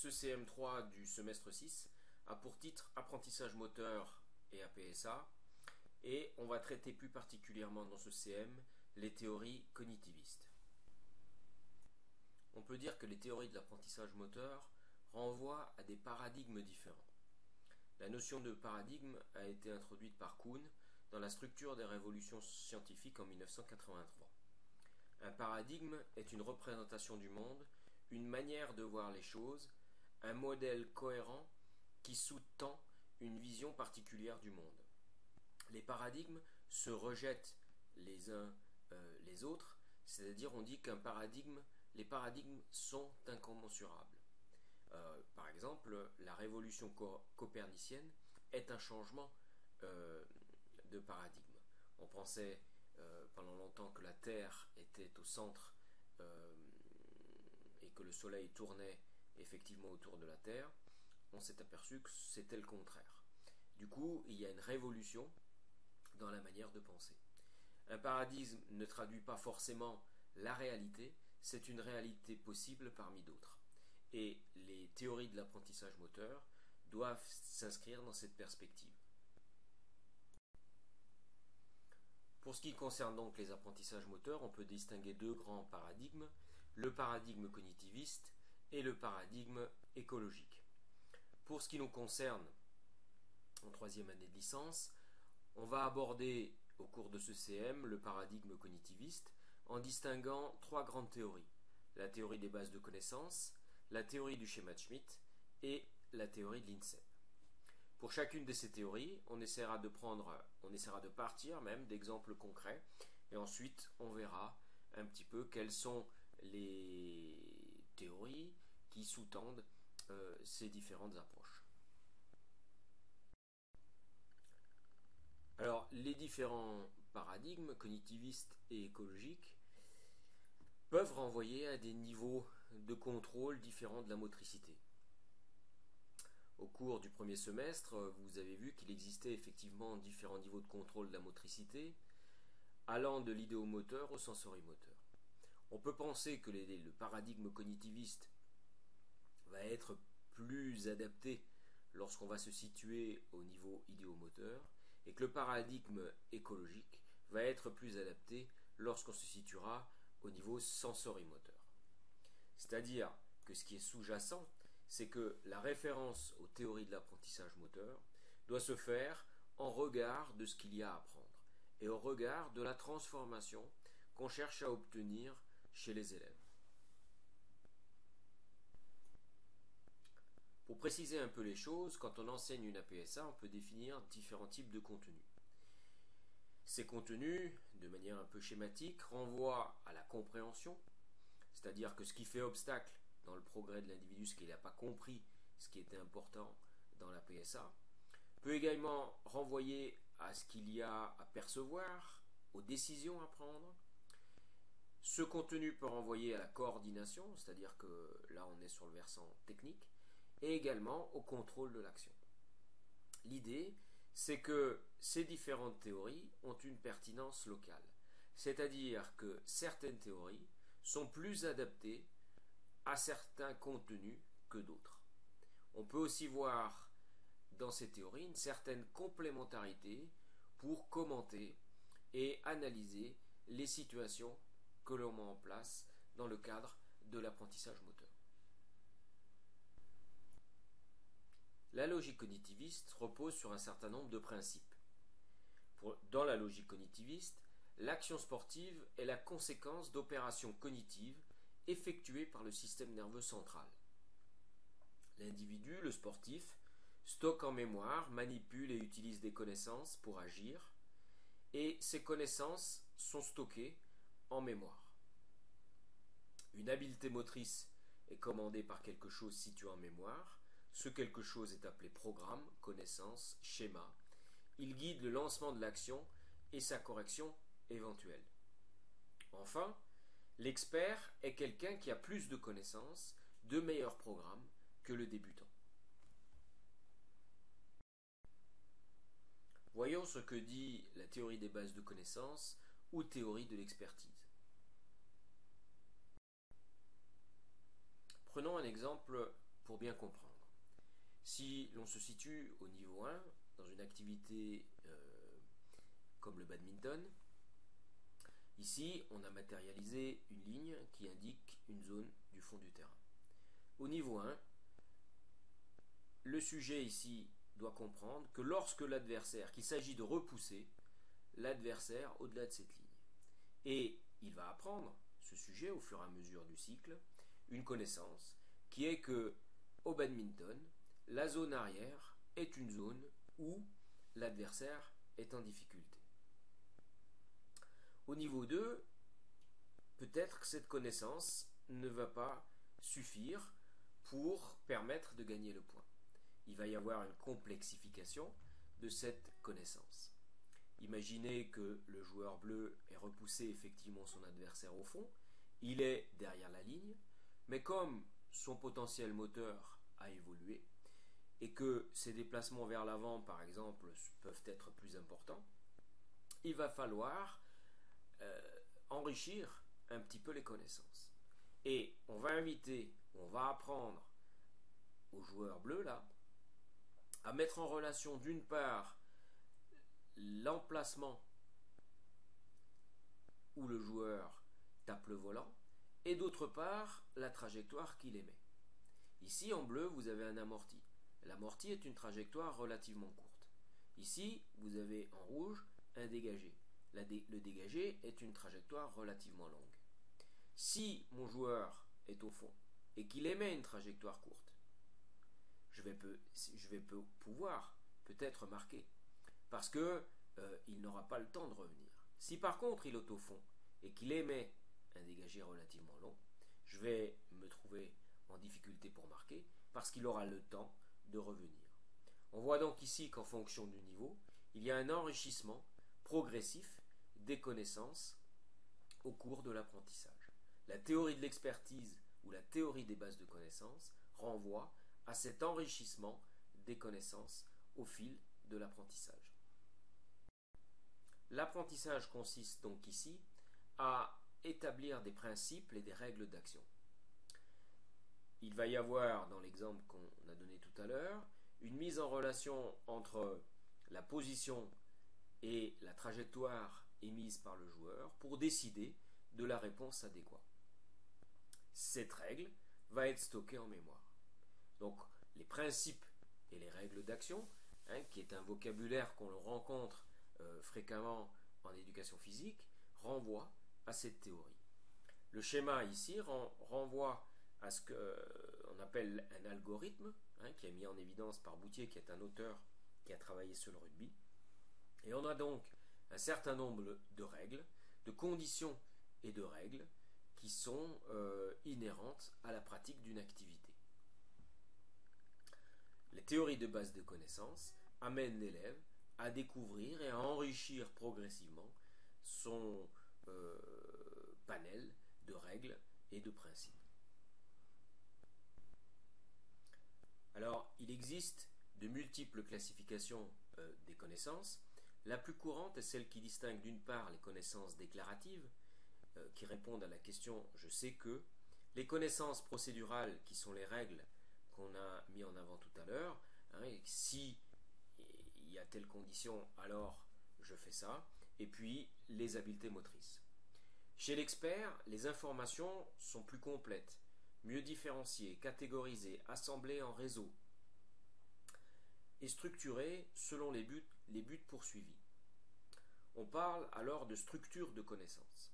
Ce CM3 du semestre 6 a pour titre Apprentissage moteur et APSA, et on va traiter plus particulièrement dans ce CM les théories cognitivistes. On peut dire que les théories de l'apprentissage moteur renvoient à des paradigmes différents. La notion de paradigme a été introduite par Kuhn dans la structure des révolutions scientifiques en 1983. Un paradigme est une représentation du monde, une manière de voir les choses, un modèle cohérent qui sous-tend une vision particulière du monde. Les paradigmes se rejettent les uns les autres, c'est-à-dire on dit les paradigmes sont incommensurables. Par exemple, la révolution copernicienne est un changement de paradigme. On pensait pendant longtemps que la Terre était au centre et que le Soleil tournait effectivement autour de la Terre. On s'est aperçu que c'était le contraire. Du coup, il y a une révolution dans la manière de penser. Un paradigme ne traduit pas forcément la réalité, c'est une réalité possible parmi d'autres. Et les théories de l'apprentissage moteur doivent s'inscrire dans cette perspective. Pour ce qui concerne donc les apprentissages moteurs, on peut distinguer deux grands paradigmes, le paradigme cognitiviste et le paradigme écologique. Pour ce qui nous concerne, en troisième année de licence, on va aborder au cours de ce CM le paradigme cognitiviste en distinguant trois grandes théories. La théorie des bases de connaissances, la théorie du schéma de Schmitt et la théorie de l'INSEP. Pour chacune de ces théories, on essaiera de partir même d'exemples concrets et ensuite on verra un petit peu quelles sont les théories qui sous-tendent ces différentes approches. Alors, les différents paradigmes cognitivistes et écologiques peuvent renvoyer à des niveaux de contrôle différents de la motricité. Au cours du premier semestre, vous avez vu qu'il existait effectivement différents niveaux de contrôle de la motricité, allant de l'idéomoteur au sensorimoteur. On peut penser que le paradigme cognitiviste va être plus adapté lorsqu'on va se situer au niveau idéomoteur, et que le paradigme écologique va être plus adapté lorsqu'on se situera au niveau sensorimoteur. C'est-à-dire que ce qui est sous-jacent, c'est que la référence aux théories de l'apprentissage moteur doit se faire en regard de ce qu'il y a à apprendre et au regard de la transformation qu'on cherche à obtenir chez les élèves. Pour préciser un peu les choses, quand on enseigne une APSA, on peut définir différents types de contenus. Ces contenus, de manière un peu schématique, renvoient à la compréhension, c'est-à-dire que ce qui fait obstacle dans le progrès de l'individu, c'est qu'il n'a pas compris ce qui était important dans la PSA, peut également renvoyer à ce qu'il y a à percevoir, aux décisions à prendre. Ce contenu peut renvoyer à la coordination, c'est-à-dire que là on est sur le versant technique, et également au contrôle de l'action. L'idée, c'est que ces différentes théories ont une pertinence locale, c'est-à-dire que certaines théories sont plus adaptées à certains contenus que d'autres. On peut aussi voir dans ces théories une certaine complémentarité pour commenter et analyser les situations que l'on met en place dans le cadre de l'apprentissage moteur. La logique cognitiviste repose sur un certain nombre de principes. Dans la logique cognitiviste, l'action sportive est la conséquence d'opérations cognitives effectuées par le système nerveux central. L'individu, le sportif, stocke en mémoire, manipule et utilise des connaissances pour agir, et ces connaissances sont stockées en mémoire. Une habileté motrice est commandée par quelque chose situé en mémoire. Ce quelque chose est appelé programme, connaissance, schéma. Il guide le lancement de l'action et sa correction éventuelle. Enfin, l'expert est quelqu'un qui a plus de connaissances, de meilleurs programmes que le débutant. Voyons ce que dit la théorie des bases de connaissances ou théorie de l'expertise. Prenons un exemple pour bien comprendre. Si l'on se situe au niveau 1, dans une activité comme le badminton, ici on a matérialisé une ligne qui indique une zone du fond du terrain. Au niveau 1, le sujet ici doit comprendre que lorsque l'adversaire, qu'il s'agit de repousser l'adversaire au-delà de cette ligne. Et il va apprendre, ce sujet, au fur et à mesure du cycle, une connaissance qui est que, au badminton, la zone arrière est une zone où l'adversaire est en difficulté. Au niveau 2, peut-être que cette connaissance ne va pas suffire pour permettre de gagner le point. Il va y avoir une complexification de cette connaissance. Imaginez que le joueur bleu ait repoussé effectivement son adversaire au fond, il est derrière la ligne, mais comme son potentiel moteur a évolué et que ses déplacements vers l'avant, par exemple, peuvent être plus importants, il va falloir enrichir un petit peu les connaissances. Et on va apprendre aux joueurs bleus là à mettre en relation d'une part l'emplacement où le joueur tape le volant et d'autre part la trajectoire qu'il émet. Ici en bleu vous avez un amorti. L'amorti est une trajectoire relativement courte. Ici vous avez en rouge un dégagé. Le dégagé est une trajectoire relativement longue. Si mon joueur est au fond et qu'il émet une trajectoire courte, je vais pouvoir peut-être marquer parce que il n'aura pas le temps de revenir. Si par contre il est au fond et qu'il émet un dégagé relativement long, je vais me trouver en difficulté pour marquer parce qu'il aura le temps de revenir. On voit donc ici qu'en fonction du niveau, il y a un enrichissement progressif des connaissances au cours de l'apprentissage. La théorie de l'expertise ou la théorie des bases de connaissances renvoie à cet enrichissement des connaissances au fil de l'apprentissage. L'apprentissage consiste donc ici à établir des principes et des règles d'action. Il va y avoir, dans l'exemple qu'on a donné tout à l'heure, une mise en relation entre la position et la trajectoire émise par le joueur pour décider de la réponse adéquate. Cette règle va être stockée en mémoire. Donc les principes et les règles d'action, qui est un vocabulaire qu'on rencontre fréquemment en éducation physique, renvoient à cette théorie. Le schéma ici renvoie à ce qu'on appelle un algorithme, qui est mis en évidence par Boutier, qui est un auteur qui a travaillé sur le rugby. Et on a donc un certain nombre de règles, de conditions et de règles qui sont inhérentes à la pratique d'une activité. Les théories de base de connaissances amènent l'élève à découvrir et à enrichir progressivement son panel de règles et de principes. Alors, il existe de multiples classifications des connaissances. La plus courante est celle qui distingue d'une part les connaissances déclaratives, qui répondent à la question « je sais que », les connaissances procédurales qui sont les règles qu'on a mis en avant tout à l'heure, et si il y a telle condition, alors je fais ça, et puis les habiletés motrices. Chez l'expert, les informations sont plus complètes, mieux différenciées, catégorisées, assemblées en réseau et structurées selon les buts poursuivis. On parle alors de structure de connaissances.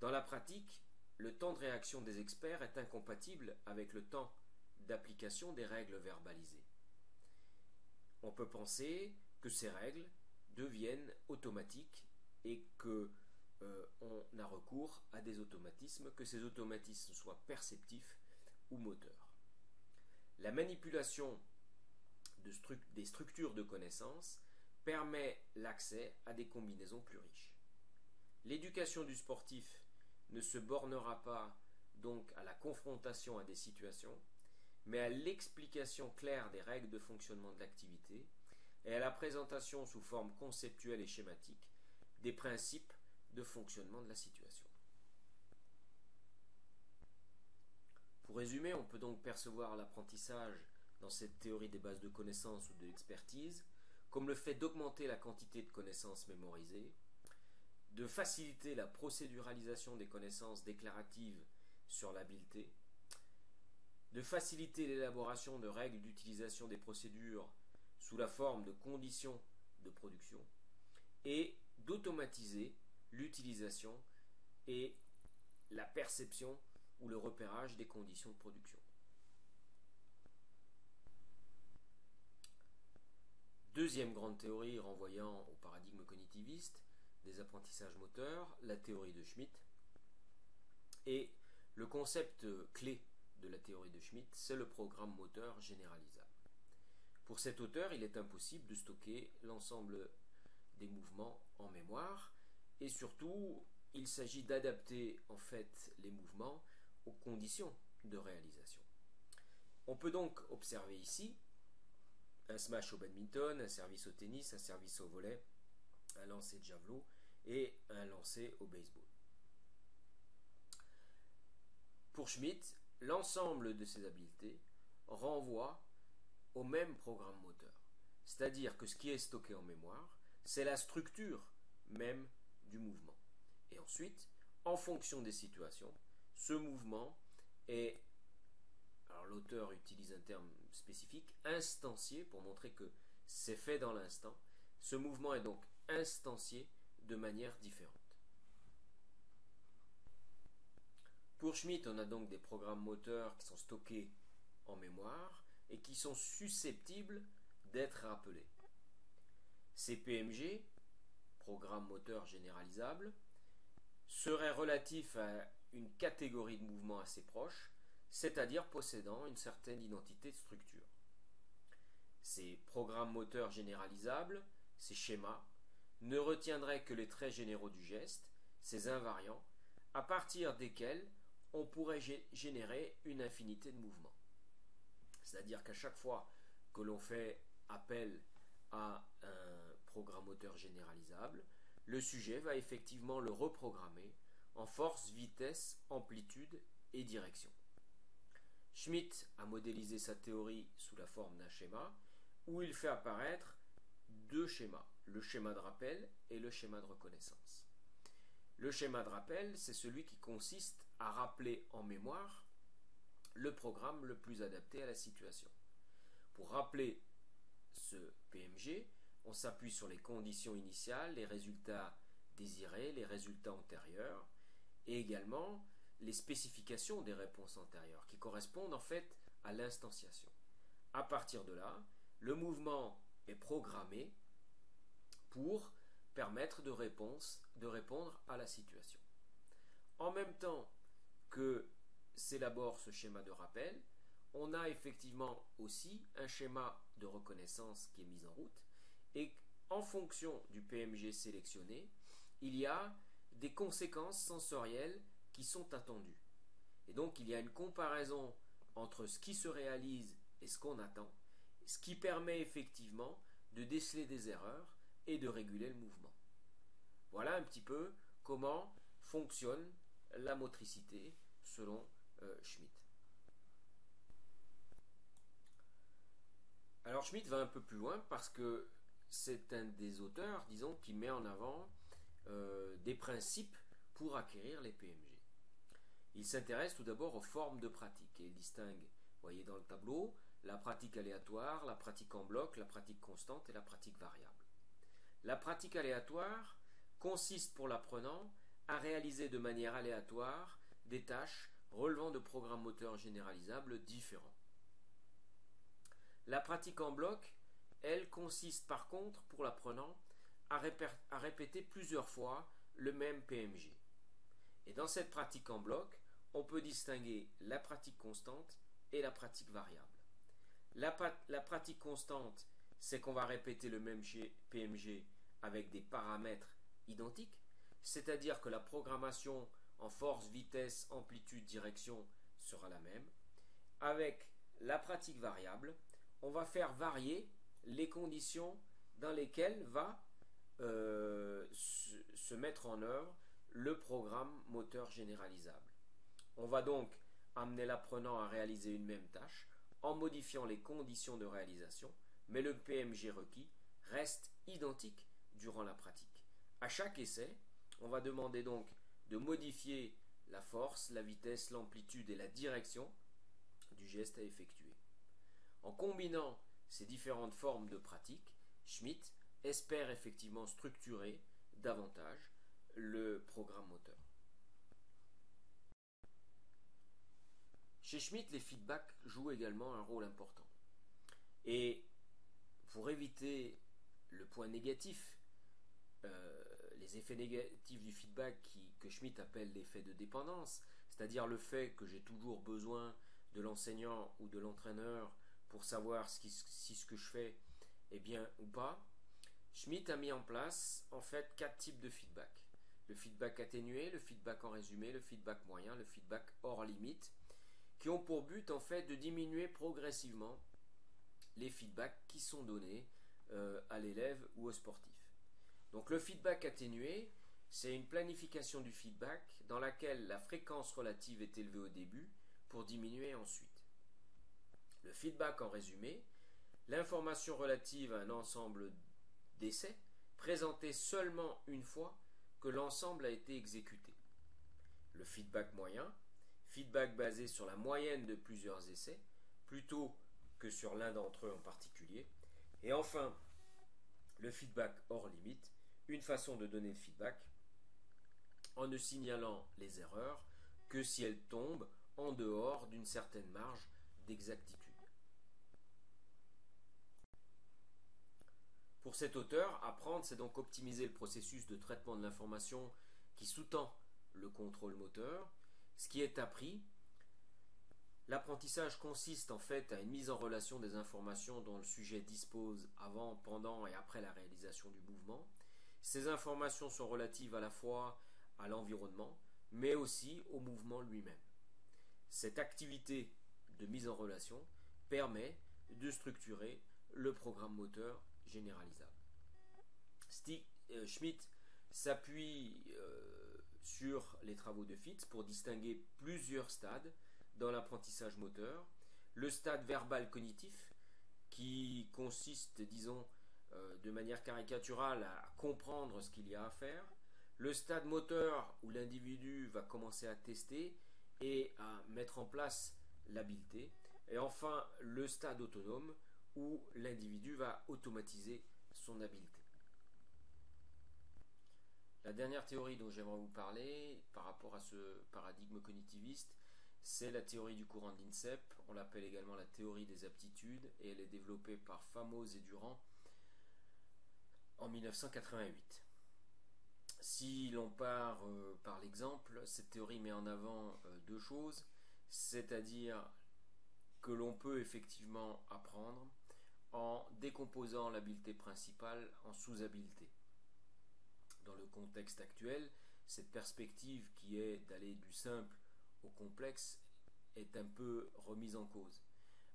Dans la pratique, le temps de réaction des experts est incompatible avec le temps d'application des règles verbalisées. On peut penser que ces règles deviennent automatiques et qu'on a recours à des automatismes, que ces automatismes soient perceptifs ou moteurs. La manipulation des structures de connaissances permet l'accès à des combinaisons plus riches. L'éducation du sportif ne se bornera pas donc à la confrontation à des situations, mais à l'explication claire des règles de fonctionnement de l'activité et à la présentation sous forme conceptuelle et schématique des principes de fonctionnement de la situation. Pour résumer, résumé, on peut donc percevoir l'apprentissage dans cette théorie des bases de connaissances ou de l'expertise comme le fait d'augmenter la quantité de connaissances mémorisées, de faciliter la procéduralisation des connaissances déclaratives sur l'habileté, de faciliter l'élaboration de règles d'utilisation des procédures sous la forme de conditions de production, et d'automatiser l'utilisation et la perception ou le repérage des conditions de production. Deuxième grande théorie renvoyant au paradigme cognitiviste des apprentissages moteurs, la théorie de Schmitt. Et le concept clé de la théorie de Schmitt, c'est le programme moteur généralisable. Pour cet auteur, il est impossible de stocker l'ensemble des mouvements en mémoire, et surtout, il s'agit d'adapter en fait les mouvements aux conditions de réalisation. On peut donc observer ici un smash au badminton, un service au tennis, un service au volley, un lancer de javelot et un lancer au baseball. Pour Schmitt, l'ensemble de ces habiletés renvoie au même programme moteur. C'est-à-dire que ce qui est stocké en mémoire, c'est la structure même du mouvement. Et ensuite, en fonction des situations, ce mouvement est, alors l'auteur utilise un terme spécifique, instancié, pour montrer que c'est fait dans l'instant. Ce mouvement est donc instancié de manière différente. Pour Schmitt, on a donc des programmes moteurs qui sont stockés en mémoire et qui sont susceptibles d'être rappelés. Ces PMG, programmes moteurs généralisables, seraient relatifs à une catégorie de mouvements assez proche, c'est-à-dire possédant une certaine identité de structure. Ces programmes moteurs généralisables, ces schémas, ne retiendraient que les traits généraux du geste, ces invariants, à partir desquels on pourrait générer une infinité de mouvements. C'est-à-dire qu'à chaque fois que l'on fait appel à un programme moteur généralisable, le sujet va effectivement le reprogrammer en force, vitesse, amplitude et direction. Schmitt a modélisé sa théorie sous la forme d'un schéma où il fait apparaître deux schémas, le schéma de rappel et le schéma de reconnaissance. Le schéma de rappel, c'est celui qui consiste à rappeler en mémoire le programme le plus adapté à la situation. Pour rappeler ce PMG, on s'appuie sur les conditions initiales, les résultats désirés, les résultats antérieurs, et également les spécifications des réponses antérieures, qui correspondent en fait à l'instanciation. À partir de là, le mouvement est programmé pour permettre de répondre à la situation. En même temps que s'élabore ce schéma de rappel, on a effectivement aussi un schéma de reconnaissance qui est mis en route, et en fonction du PMG sélectionné, il y a des conséquences sensorielles qui sont attendues. Et donc il y a une comparaison entre ce qui se réalise et ce qu'on attend, ce qui permet effectivement de déceler des erreurs et de réguler le mouvement. Voilà un petit peu comment fonctionne la motricité selon Schmitt. Alors Schmitt va un peu plus loin parce que c'est un des auteurs, disons, qui met en avant des principes pour acquérir les PMG. Il s'intéresse tout d'abord aux formes de pratique et il distingue, vous voyez dans le tableau, la pratique aléatoire, la pratique en bloc, la pratique constante et la pratique variable. La pratique aléatoire consiste pour l'apprenant à réaliser de manière aléatoire des tâches relevant de programmes moteurs généralisables différents. La pratique en bloc, elle consiste par contre pour l'apprenant à répéter plusieurs fois le même PMG. Et dans cette pratique en bloc, on peut distinguer la pratique constante et la pratique variable. La pratique constante, c'est qu'on va répéter le même PMG avec des paramètres identiques, c'est-à-dire que la programmation en force, vitesse, amplitude, direction sera la même. Avec la pratique variable, on va faire varier les conditions dans lesquelles va se mettre en œuvre le programme moteur généralisable. On va donc amener l'apprenant à réaliser une même tâche en modifiant les conditions de réalisation, mais le PMG requis reste identique durant la pratique. À chaque essai, on va demander donc de modifier la force, la vitesse, l'amplitude et la direction du geste à effectuer. En combinant ces différentes formes de pratique, Schmitt espère effectivement structurer davantage le programme moteur. Chez Schmitt, les feedbacks jouent également un rôle important. Et pour éviter le point négatif, les effets négatifs du feedback que Schmitt appelle l'effet de dépendance, c'est-à-dire le fait que j'ai toujours besoin de l'enseignant ou de l'entraîneur pour savoir si ce que je fais est bien ou pas, Schmitt a mis en place en fait 4 types de feedback. Le feedback atténué, le feedback en résumé, le feedback moyen, le feedback hors limite, qui ont pour but en fait de diminuer progressivement les feedbacks qui sont donnés à l'élève ou au sportif. Donc le feedback atténué, c'est une planification du feedback dans laquelle la fréquence relative est élevée au début pour diminuer ensuite. Le feedback en résumé, l'information relative à un ensemble d'essais présentée seulement une fois que l'ensemble a été exécuté. Le feedback moyen, feedback basé sur la moyenne de plusieurs essais, plutôt que sur l'un d'entre eux en particulier. Et enfin, le feedback hors limite, une façon de donner le feedback en ne signalant les erreurs que si elles tombent en dehors d'une certaine marge d'exactitude. Pour cet auteur, apprendre, c'est donc optimiser le processus de traitement de l'information qui sous-tend le contrôle moteur. Ce qui est appris, l'apprentissage consiste en fait à une mise en relation des informations dont le sujet dispose avant, pendant et après la réalisation du mouvement. Ces informations sont relatives à la fois à l'environnement, mais aussi au mouvement lui-même. Cette activité de mise en relation permet de structurer le programme moteur généralisable. Schmitt s'appuie sur les travaux de Fitts pour distinguer plusieurs stades dans l'apprentissage moteur. Le stade verbal cognitif, qui consiste, disons, de manière caricaturale à comprendre ce qu'il y a à faire. Le stade moteur, où l'individu va commencer à tester et à mettre en place l'habileté. Et enfin, le stade autonome, où l'individu va automatiser son habileté. La dernière théorie dont j'aimerais vous parler par rapport à ce paradigme cognitiviste, c'est la théorie du courant de l'INSEP. On l'appelle également la théorie des aptitudes et elle est développée par Famos et Durand en 1988. Si l'on part par l'exemple, cette théorie met en avant deux choses, c'est-à-dire que l'on peut effectivement apprendre en décomposant l'habileté principale en sous-habiletés. Dans le contexte actuel, cette perspective qui est d'aller du simple au complexe est un peu remise en cause.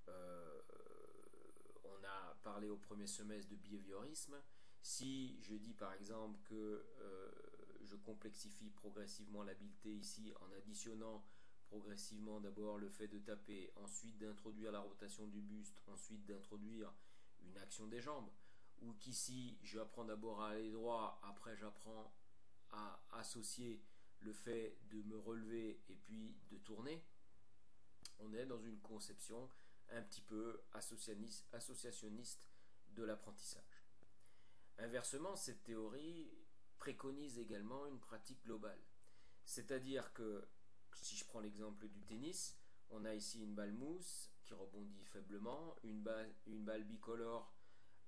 On a parlé au premier semestre de behaviorisme. Si je dis par exemple que je complexifie progressivement l'habileté ici en additionnant progressivement d'abord le fait de taper, ensuite d'introduire la rotation du buste, ensuite d'introduire une action des jambes, ou qu'ici je apprends d'abord à aller droit, après j'apprends à associer le fait de me relever et puis de tourner, on est dans une conception un petit peu associationniste de l'apprentissage. Inversement, cette théorie préconise également une pratique globale. C'est-à-dire que, si je prends l'exemple du tennis, on a ici une balle mousse qui rebondit faiblement, une balle bicolore,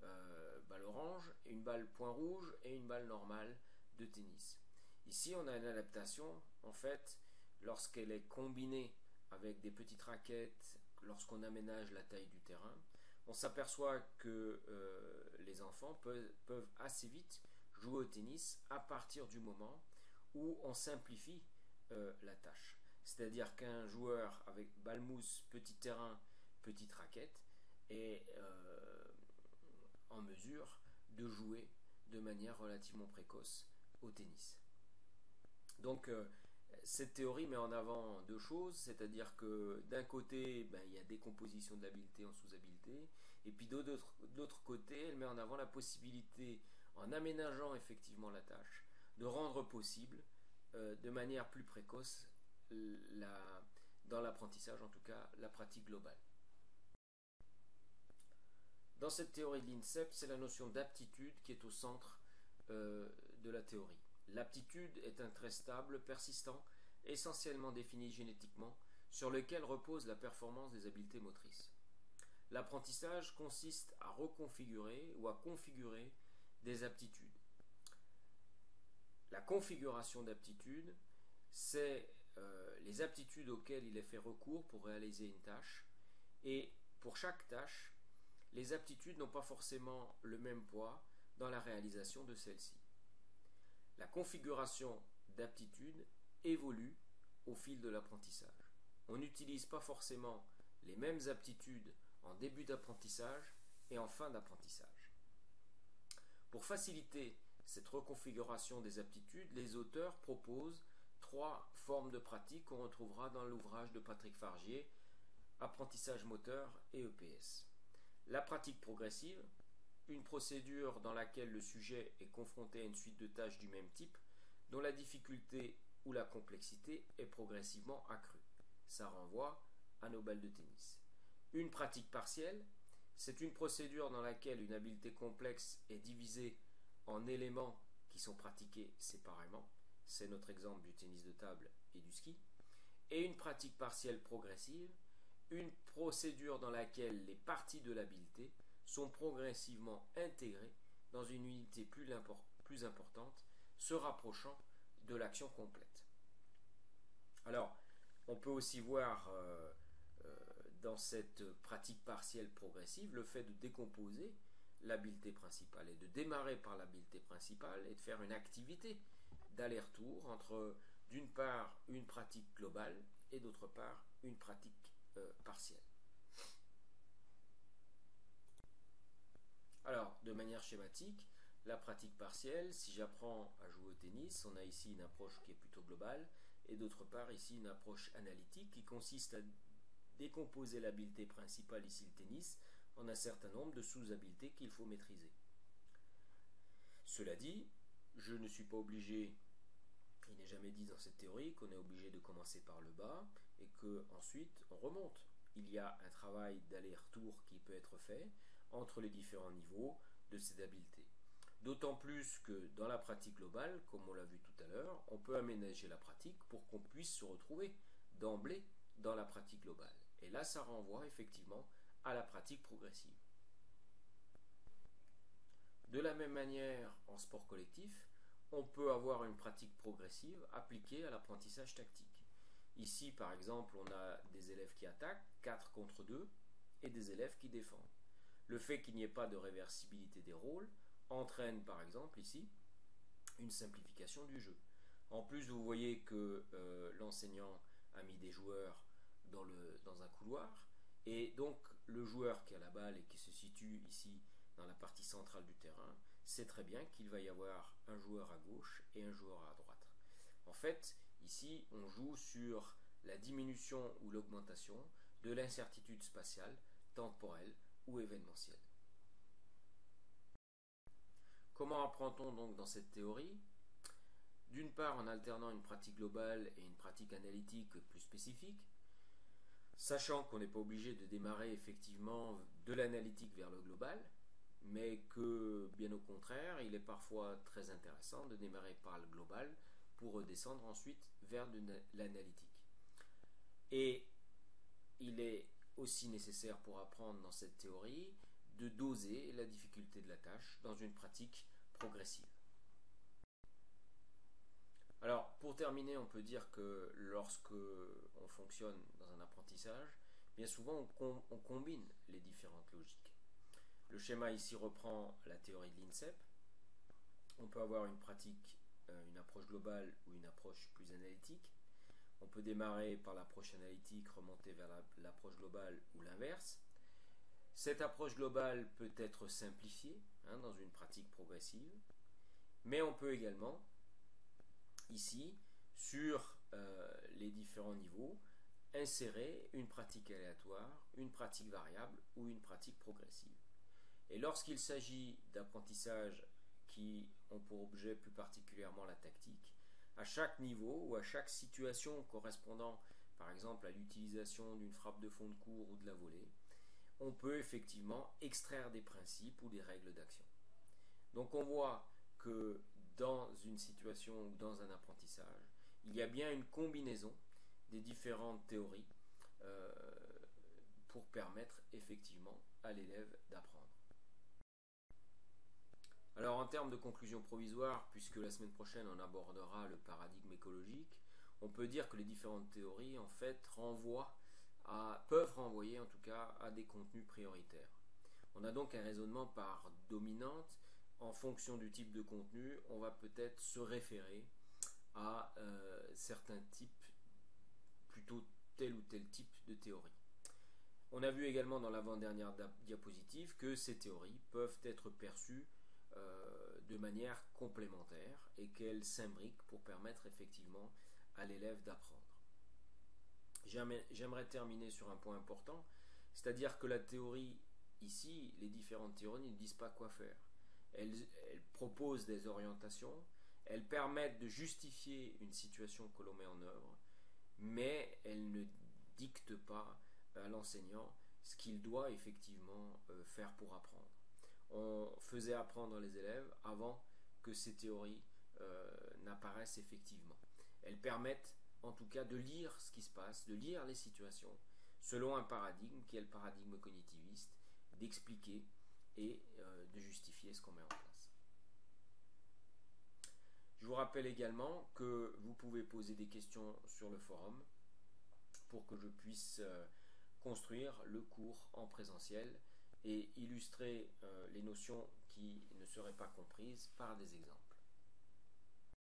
balle orange, une balle point rouge et une balle normale de tennis. Ici, on a une adaptation, en fait, lorsqu'elle est combinée avec des petites raquettes, lorsqu'on aménage la taille du terrain, on s'aperçoit que les enfants peuvent assez vite jouer au tennis à partir du moment où on simplifie la tâche. C'est-à-dire qu'un joueur avec balle mousse, petit terrain, petite raquette est en mesure de jouer de manière relativement précoce au tennis. Donc Cette théorie met en avant deux choses, c'est-à-dire que d'un côté, il y a décomposition de l'habileté en sous-habileté, et puis de l'autre côté, elle met en avant la possibilité, en aménageant effectivement la tâche, de rendre possible, de manière plus précoce, dans l'apprentissage en tout cas, la pratique globale. Dans cette théorie de l'INSEP, c'est la notion d'aptitude qui est au centre de la théorie. L'aptitude est un trait stable, persistant, essentiellement défini génétiquement, sur lequel repose la performance des habiletés motrices. L'apprentissage consiste à reconfigurer ou à configurer des aptitudes. La configuration d'aptitudes, c'est les aptitudes auxquelles il est fait recours pour réaliser une tâche. Et pour chaque tâche, les aptitudes n'ont pas forcément le même poids dans la réalisation de celle-ci. La configuration d'aptitude évolue au fil de l'apprentissage. On n'utilise pas forcément les mêmes aptitudes en début d'apprentissage et en fin d'apprentissage. Pour faciliter cette reconfiguration des aptitudes, les auteurs proposent 3 formes de pratique qu'on retrouvera dans l'ouvrage de Patrick Fargier, Apprentissage moteur et EPS. La pratique progressive, une procédure dans laquelle le sujet est confronté à une suite de tâches du même type, dont la difficulté ou la complexité est progressivement accrue. Ça renvoie à nos balles de tennis. Une pratique partielle, c'est une procédure dans laquelle une habileté complexe est divisée en éléments qui sont pratiqués séparément. C'est notre exemple du tennis de table et du ski. Et une pratique partielle progressive, une procédure dans laquelle les parties de l'habileté sont progressivement intégrées dans une unité plus importante, se rapprochant de l'action complète. Alors, on peut aussi voir dans cette pratique partielle progressive le fait de décomposer l'habileté principale et de démarrer par l'habileté principale et de faire une activité d'aller-retour entre d'une part une pratique globale et d'autre part une pratique partielle. Alors, de manière schématique, la pratique partielle, si j'apprends à jouer au tennis, on a ici une approche qui est plutôt globale et d'autre part ici une approche analytique qui consiste à décomposer l'habileté principale, ici le tennis, en un certain nombre de sous-habiletés qu'il faut maîtriser. Cela dit, je ne suis pas obligé, il n'est jamais dit dans cette théorie qu'on est obligé de commencer par le bas et qu'ensuite on remonte. Il y a un travail d'aller-retour qui peut être fait entre les différents niveaux de cette habileté. D'autant plus que dans la pratique globale, comme on l'a vu tout à l'heure, on peut aménager la pratique pour qu'on puisse se retrouver d'emblée dans la pratique globale. Et là, ça renvoie effectivement à la pratique progressive. De la même manière, en sport collectif, on peut avoir une pratique progressive appliquée à l'apprentissage tactique. Ici, par exemple, on a des élèves qui attaquent, 4 contre 2, et des élèves qui défendent. Le fait qu'il n'y ait pas de réversibilité des rôles entraîne, par exemple, ici, une simplification du jeu. En plus, vous voyez que l'enseignant a mis des joueurs dans un couloir, et donc le joueur qui a la balle et qui se situe ici dans la partie centrale du terrain sait très bien qu'il va y avoir un joueur à gauche et un joueur à droite. En fait, ici, on joue sur la diminution ou l'augmentation de l'incertitude spatiale, temporelle ou événementielle. Comment apprend-on donc dans cette théorie ? D'une part, en alternant une pratique globale et une pratique analytique plus spécifique, sachant qu'on n'est pas obligé de démarrer effectivement de l'analytique vers le global, mais que, bien au contraire, il est parfois très intéressant de démarrer par le global pour redescendre ensuite vers l'analytique. Et il est aussi nécessaire pour apprendre dans cette théorie de doser la difficulté de la tâche dans une pratique progressive. Alors, pour terminer, on peut dire que lorsque on fonctionne dans un apprentissage, bien souvent on combine les différentes logiques. Le schéma ici reprend la théorie de l'INSEP. On peut avoir une pratique, une approche globale ou une approche plus analytique. On peut démarrer par l'approche analytique, remonter vers l'approche globale ou l'inverse. Cette approche globale peut être simplifiée dans une pratique progressive, mais on peut également, ici, sur les différents niveaux, insérer une pratique aléatoire, une pratique variable ou une pratique progressive. Et lorsqu'il s'agit d'apprentissages qui ont pour objet plus particulièrement la tactique, à chaque niveau ou à chaque situation correspondant par exemple à l'utilisation d'une frappe de fond de cours ou de la volée, on peut effectivement extraire des principes ou des règles d'action. Donc on voit que dans une situation ou dans un apprentissage, il y a bien une combinaison des différentes théories euh, pour permettre effectivement à l'élève d'apprendre. Alors en termes de conclusion provisoire, puisque la semaine prochaine on abordera le paradigme écologique, on peut dire que les différentes théories en fait peuvent renvoyer en tout cas à des contenus prioritaires. On a donc un raisonnement par dominante. En fonction du type de contenu, on va peut-être se référer à certains types, plutôt tel ou tel type de théorie. On a vu également dans l'avant-dernière diapositive que ces théories peuvent être perçues de manière complémentaire et qu'elles s'imbriquent pour permettre effectivement à l'élève d'apprendre. J'aimerais terminer sur un point important, c'est-à-dire que la théorie, ici, les différentes théories ne disent pas quoi faire. Elles proposent des orientations, elles permettent de justifier une situation que l'on met en œuvre, mais elles ne dictent pas à l'enseignant ce qu'il doit effectivement faire pour apprendre. On faisait apprendre les élèves avant que ces théories n'apparaissent effectivement. Elles permettent en tout cas de lire ce qui se passe, de lire les situations selon un paradigme qui est le paradigme cognitiviste, d'expliquer et de justifier ce qu'on met en place. Je vous rappelle également que vous pouvez poser des questions sur le forum pour que je puisse construire le cours en présentiel et illustrer les notions qui ne seraient pas comprises par des exemples.